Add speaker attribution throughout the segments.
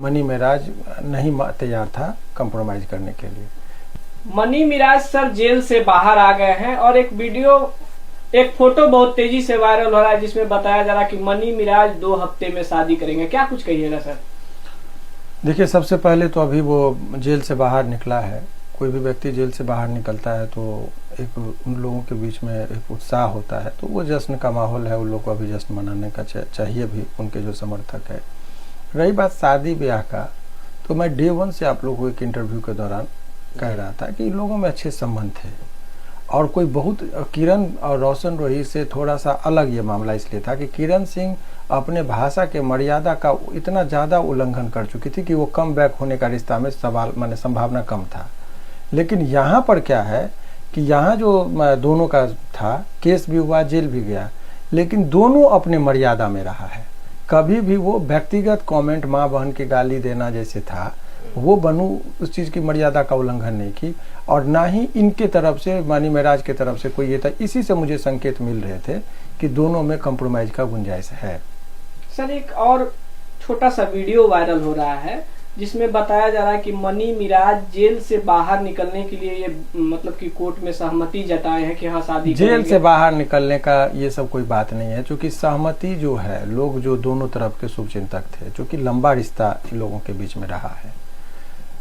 Speaker 1: Money Miraj नहीं तैयार था कंप्रोमाइज करने के लिए।
Speaker 2: मनी मिराज सर जेल से बाहर आ गए हैं और एक फोटो बहुत तेजी से वायरल हो रहा है जिसमें बताया जा रहा है कि मनी मिराज 2 हफ्ते में शादी करेंगे। क्या कुछ कहिएगा सर?
Speaker 1: देखिए, सबसे पहले तो अभी वो जेल से बाहर निकला है। कोई भी व्यक्ति जेल से बाहर निकलता है तो एक उन लोगों के बीच में एक उत्साह होता है, तो वो जश्न का माहौल है, उन लोगों को अभी जश्न मनाने का चाहिए भी, उनके जो समर्थक है। रही बात शादी ब्याह का, तो मैं डे 1 से आप लोगों को एक इंटरव्यू के दौरान कह रहा था कि इन लोगों में अच्छे संबंध थे और कोई बहुत किरण और रोशन रोही से थोड़ा सा अलग ये मामला इसलिए था कि किरण सिंह अपने भाषा के मर्यादा का इतना ज़्यादा उल्लंघन कर चुकी थी कि वो कम बैक होने का रिश्ता में संभावना कम था। लेकिन यहाँ पर क्या है कि यहाँ जो दोनों का था, केस भी हुआ, जेल भी गया, लेकिन दोनों अपने मर्यादा में रहा है। कभी भी वो व्यक्तिगत कमेंट माँ बहन की गाली देना जैसे था, वो बनू उस चीज़ की मर्यादा का उल्लंघन नहीं की, और ना ही इनके तरफ से, मनी मिराज के तरफ से कोई ये था। इसी से मुझे संकेत मिल रहे थे कि दोनों में कंप्रोमाइज का गुंजाइश है।
Speaker 2: सर, एक और छोटा सा वीडियो वायरल हो रहा है जिसमें बताया जा रहा है कि मनी मिराज जेल से बाहर निकलने के लिए ये मतलब कि कोर्ट में सहमति जताए हैं कि हाँ शादी करेंगे।
Speaker 1: जेल से बाहर निकलने का ये सब कोई बात नहीं है, क्योंकि सहमति जो है, लोग जो दोनों तरफ के शुभचिंतक थे, क्योंकि लंबा रिश्ता इन लोगों के बीच में रहा है,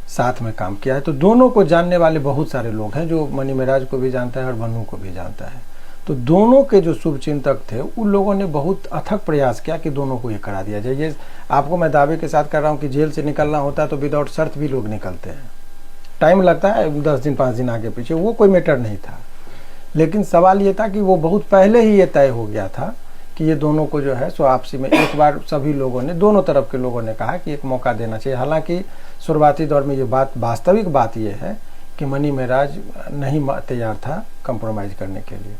Speaker 1: साथ में काम किया है, तो दोनों को जानने वाले बहुत सारे लोग हैं जो मनी मिराज को भी जानता है और बनू को भी जानता है। तो दोनों के जो शुभचिंतक थे उन लोगों ने बहुत अथक प्रयास किया कि दोनों को ये करा दिया जाए। ये आपको मैं दावे के साथ कर रहा हूँ कि जेल से निकलना होता है तो विदाउट शर्त भी लोग निकलते हैं। टाइम लगता है 10 दिन 5 दिन आगे पीछे, वो कोई मैटर नहीं था। लेकिन सवाल ये था कि वो बहुत पहले ही ये तय हो गया था कि ये दोनों को जो है सो आपसी में एक बार सभी लोगों ने, दोनों तरफ के लोगों ने कहा कि एक मौका देना चाहिए। हालांकि शुरुआती दौर में ये बात, वास्तविक बात ये है कि मनी मिराज नहीं तैयार था कंप्रोमाइज करने के लिए,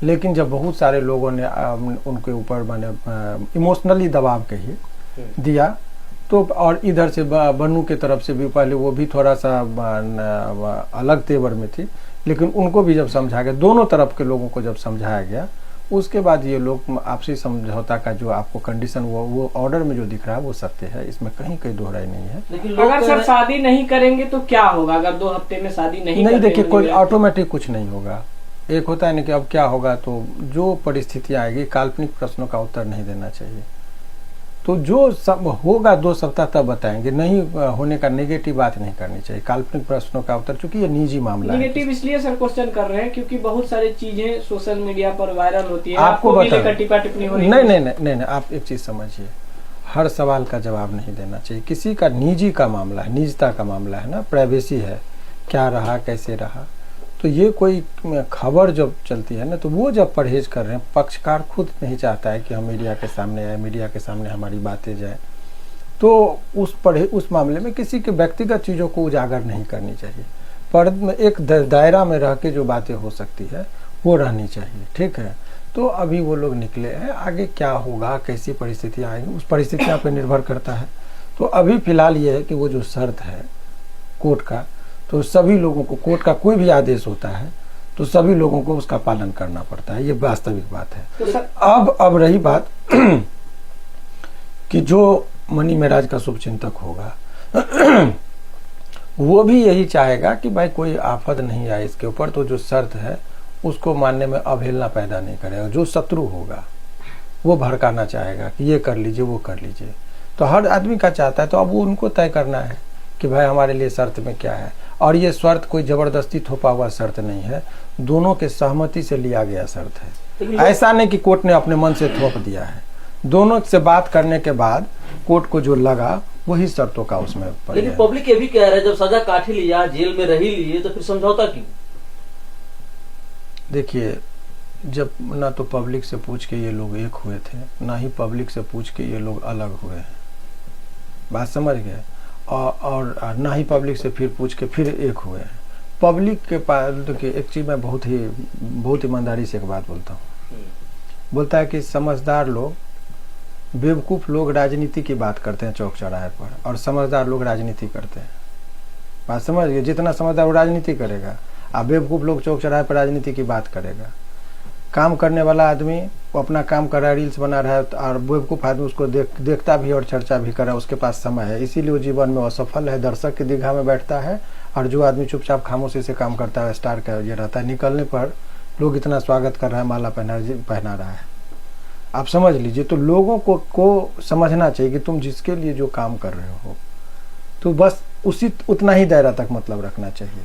Speaker 1: लेकिन जब बहुत सारे लोगों ने उनके ऊपर माने इमोशनली दबाव कहिए दिया, तो और इधर से बनू के तरफ से भी पहले वो भी थोड़ा सा अलग तेवर में थी, लेकिन उनको भी जब समझा गया, दोनों तरफ के लोगों को जब समझाया गया, उसके बाद ये लोग आपसी समझौता का जो आपको कंडीशन वो ऑर्डर में जो दिख रहा है वो सत्य है, इसमें कहीं कोई दोहराई नहीं है।
Speaker 2: लेकिन अगर सर शादी नहीं करेंगे तो क्या होगा? अगर 2 हफ्ते में शादी नहीं
Speaker 1: देखिए, कोई ऑटोमेटिक कुछ नहीं होगा। एक होता है ना कि अब क्या होगा, तो जो परिस्थितियां आएगी, काल्पनिक प्रश्नों का उत्तर नहीं देना चाहिए। तो जो सब होगा 2 सप्ताह तब बताएंगे, नहीं होने का नेगेटिव बात नहीं करनी चाहिए, काल्पनिक प्रश्नों का उत्तर, चूंकि ये निजी मामला है।
Speaker 2: नेगेटिव इसलिए सर क्वेश्चन कर रहे हैं क्योंकि बहुत सारी चीजें सोशल मीडिया पर वायरल होती है,
Speaker 1: आपको बता
Speaker 2: टिप्पा टिप्पणी हो रही है।
Speaker 1: नहीं, आप एक चीज समझिए, हर सवाल का जवाब नहीं देना चाहिए। किसी का निजी का मामला है, निजता का मामला है ना, प्राइवेसी है, क्या रहा कैसे रहा, तो ये कोई खबर जब चलती है ना, तो वो जब परहेज कर रहे हैं, पक्षकार खुद नहीं चाहता है कि हम मीडिया के सामने आए, मीडिया के सामने हमारी बातें जाए, तो उस मामले में किसी के व्यक्तिगत चीज़ों को उजागर नहीं करनी चाहिए। पर एक दायरा में रह के जो बातें हो सकती है वो रहनी चाहिए, ठीक है। तो अभी वो लोग निकले हैं, आगे क्या होगा, कैसी परिस्थितियाँ आएंगी, उस परिस्थितियाँ पर निर्भर करता है। तो अभी फिलहाल ये है कि वो जो शर्त है कोर्ट का, तो सभी लोगों को, कोर्ट का कोई भी आदेश होता है तो सभी लोगों को उसका पालन करना पड़ता है, ये वास्तविक बात है। तो अब रही बात कि जो मनी मिराज का शुभचिंतक होगा वो भी यही चाहेगा कि भाई कोई आफत नहीं आए इसके ऊपर, तो जो शर्त है उसको मानने में अवहेलना पैदा नहीं करेगा। जो शत्रु होगा वो भड़काना चाहेगा कि ये कर लीजिए, वो कर लीजिए, तो हर आदमी का चाहता है, तो अब वो उनको तय करना है कि भाई हमारे लिए शर्त में क्या है। और ये शर्त कोई जबरदस्ती थोपा हुआ शर्त नहीं है, दोनों के सहमति से लिया गया शर्त है। ऐसा नहीं कि कोर्ट ने अपने मन से थोप दिया है, दोनों से बात करने के बाद कोर्ट को जो लगा वही शर्तों का उसमें।
Speaker 3: लेकिन पब्लिक ये भी कह रहा है जब सजा काट ही लिया, जेल में रह ही लिए, तो फिर समझौता क्यों? देखिए,
Speaker 1: जब ना तो पब्लिक से पूछ के ये लोग एक हुए थे, ना ही पब्लिक से पूछ के ये लोग अलग हुए हैं, बात समझ गए, और ना ही पब्लिक से फिर पूछ के फिर एक हुए हैं। पब्लिक के पास देखिए, एक चीज मैं बहुत ईमानदारी से एक बात बोलता हूँ, बोलता है कि समझदार लोग, बेवकूफ़ लोग राजनीति की बात करते हैं चौक चौराहे पर, और समझदार लोग राजनीति करते हैं। बात समझ गए, जितना समझदार वो राजनीति करेगा, और बेवकूफ़ लोग चौक चौराहे पर राजनीति की बात करेगा। काम करने वाला आदमी वो अपना काम कर रहा है, रील्स बना रहा है, और बेवकूफ़ आदमी उसको देखता भी और चर्चा भी कर रहा है, उसके पास समय है, इसीलिए वो जीवन में असफल है, दर्शक की दीर्घा में बैठता है। और जो आदमी चुपचाप खामोशी से काम करता है, स्टार का ये रहता है, निकलने पर लोग इतना स्वागत कर रहा है, माला पहना रहा है। आप समझ लीजिए। तो लोगों को समझना चाहिए कि तुम जिसके लिए जो काम कर रहे हो तो बस उतना ही दायरा तक मतलब रखना चाहिए।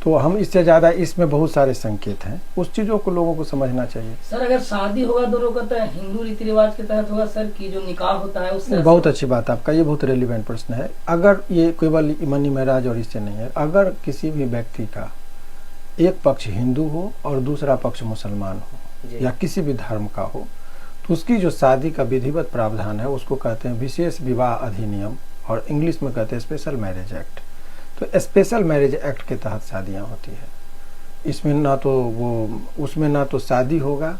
Speaker 1: तो हम इससे ज्यादा, इसमें बहुत सारे संकेत हैं, उस चीजों को लोगों को समझना चाहिए।
Speaker 4: सर अगर शादी होगा दोनों का तो हिंदू रीति रिवाज के तहत होगा सर, कि जो निकाह होता है उससे?
Speaker 1: बहुत अच्छी बात आपका, ये बहुत रेलिवेंट प्रश्न है। अगर ये केवल मनी महाराज और इससे नहीं है, अगर किसी भी व्यक्ति का एक पक्ष हिंदू हो और दूसरा पक्ष मुसलमान हो या किसी भी धर्म का हो, तो उसकी जो शादी का विधिवत प्रावधान है उसको कहते हैं विशेष विवाह अधिनियम, और इंग्लिश में कहते हैं स्पेशल मैरिज एक्ट। तो स्पेशल मैरिज एक्ट के तहत शादियां होती है। इसमें ना तो उसमें ना तो शादी होगा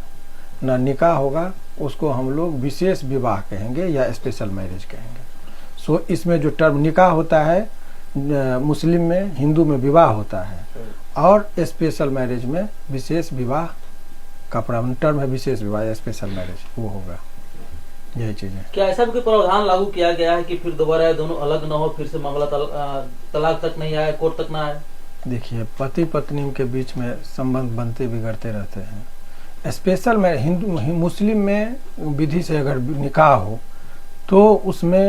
Speaker 1: ना निकाह होगा, उसको हम लोग विशेष विवाह कहेंगे या स्पेशल मैरिज कहेंगे। सो इसमें जो टर्म निकाह होता है मुस्लिम में, हिंदू में विवाह होता है, और स्पेशल मैरिज में विशेष विवाह का टर्म है, विशेष विवाह या स्पेशल मैरिज, वो होगा। यही चीज है।
Speaker 3: क्या ऐसा भी कोई प्रावधान लागू किया गया है कि फिर दोबारा ये दोनों अलग न हो, फिर से मामला तलाक तक नहीं आए, कोर्ट तक ना आए?
Speaker 1: देखिए, पति पत्नी के बीच में संबंध बनते बिगड़ते रहते हैं। स्पेशल में हिंदू मुस्लिम में विधि से अगर निकाह हो तो उसमें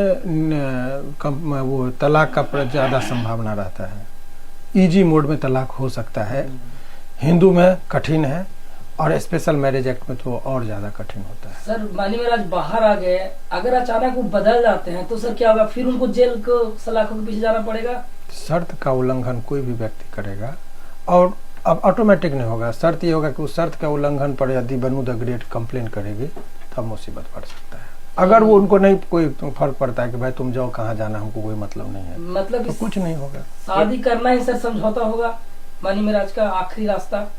Speaker 1: वो तलाक का ज्यादा संभावना रहता है, इजी मोड में तलाक हो सकता है। हिंदू में कठिन है, और स्पेशल मैरिज एक्ट में तो और ज्यादा कठिन होता है।
Speaker 4: सर मानी महाराज बाहर आ गए, अगर अचानक वो बदल जाते हैं तो सर क्या होगा? फिर उनको जेल को सलाखों के पीछे जाना पड़ेगा?
Speaker 1: शर्त का उल्लंघन कोई भी व्यक्ति करेगा, और अब ऑटोमेटिक नहीं होगा। शर्त ये होगा कि उस शर्त का उल्लंघन पर यदि बनू द ग्रेट कंप्लेन करेगी तब मुसीबत पड़ सकता है। अगर वो उनको नहीं कोई फर्क पड़ता है कि भाई तुम जाओ, कहाँ जाना, हमको कोई मतलब नहीं है,
Speaker 4: मतलब
Speaker 1: तो कुछ नहीं होगा।
Speaker 4: शादी करना ही सर समझौता होगा मानी महाराज का आखिरी रास्ता?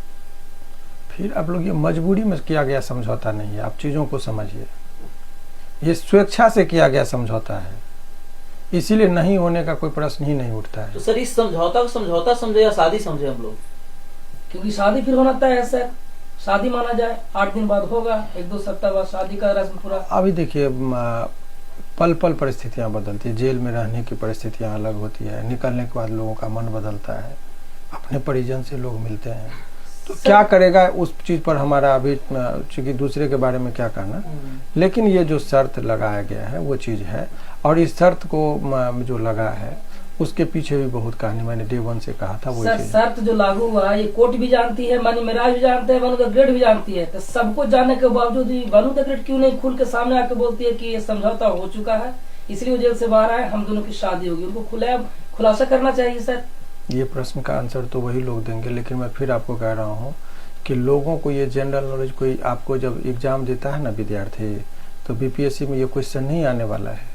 Speaker 1: फिर आप लोग, ये मजबूरी में किया गया समझौता नहीं है, आप चीजों को समझिए। ये स्वेच्छा से किया गया समझौता है, इसीलिए नहीं होने का कोई प्रश्न ही नहीं उठता है।
Speaker 3: तो सर इस समझौता को समझौता समझे या शादी समझे हम लोग?
Speaker 4: क्योंकि शादी फिर होना तय है सर, शादी माना जाए 8 दिन बाद होगा, 1-2 सप्ताह बाद शादी का रस्म पूरा।
Speaker 1: अभी देखिए, पल पल परिस्थितियां बदलती है, जेल में रहने की परिस्थितियां अलग होती है, निकलने के बाद लोगों का मन बदलता है, अपने परिजन से लोग मिलते हैं, तो क्या करेगा उस चीज पर हमारा अभी, चूंकि दूसरे के बारे में क्या कहना, लेकिन ये जो शर्त लगाया गया है वो चीज है। और इस शर्त को जो लगा है उसके पीछे भी बहुत कहानी, मैंने डे 1 से कहा था वो
Speaker 4: सर। शर्त जो लागू हुआ है ये कोर्ट भी जानती है, मानी महाराज भी जानते हैं, बनू द ग्रेट भी जानती है, तो सबको जानने के बावजूद भी बनू द ग्रेट क्यों नहीं खुल के सामने आके बोलती है कि ये समझौता हो चुका है, इसलिए वो जेल से बाहर आए, हम दोनों की शादी होगी? उनको खुलासा करना चाहिए सर।
Speaker 1: ये प्रश्न का आंसर तो वही लोग देंगे, लेकिन मैं फिर आपको कह रहा हूँ कि लोगों को ये जनरल नॉलेज, कोई आपको जब एग्जाम देता है ना विद्यार्थी, तो बीपीएससी में ये क्वेश्चन नहीं आने वाला है।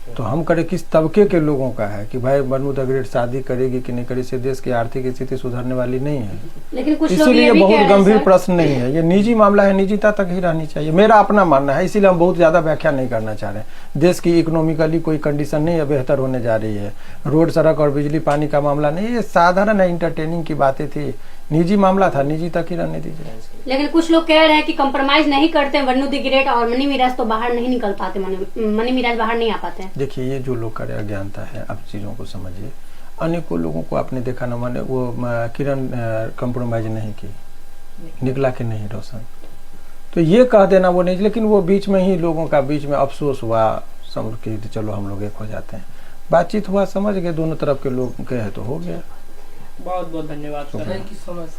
Speaker 1: तो हम करें किस तबके के लोगों का है कि भाई बनू द ग्रेट शादी करेगी कि नहीं करेगी, से देश की आर्थिक स्थिति सुधरने वाली नहीं है।
Speaker 5: लेकिन कुछ
Speaker 1: इसीलिए ये बहुत गंभीर प्रश्न नहीं है, ये निजी मामला है, निजीता तक ही रहनी चाहिए, मेरा अपना मानना है। इसीलिए हम बहुत ज्यादा व्याख्या नहीं करना चाह रहे। देश की इकोनॉमिकली कोई कंडीशन नहीं है बेहतर होने जा रही है, रोड सड़क और बिजली पानी का मामला नहीं, ये साधारण एंटरटेनिंग की बातें थी, निजी मामला था, निजी तक ही रहने दीजिए।
Speaker 5: लेकिन कुछ लोग कह रहे हैं कि कंप्रोमाइज नहीं करते, बनू द ग्रेट और मनी मिराज तो बाहर नहीं निकल पाते, मनी मिराज बाहर नहीं आ पाते।
Speaker 1: देखिए, ये जो लोग करे अज्ञानता है, आप चीजों को समझिए। अनेकों लोगों को आपने देखा ना, मैंने वो किरण कंप्रोमाइज नहीं की, निकला कि नहीं रोशन, तो ये कह देना वो नहीं, लेकिन वो बीच में ही लोगों का बीच में अफसोस हुआ, समझ के चलो हम लोग एक हो जाते हैं, बातचीत हुआ, समझ गए, दोनों तरफ के लोग कहे तो हो गया।
Speaker 2: बहुत बहुत धन्यवाद sir.
Speaker 4: Thank you so much.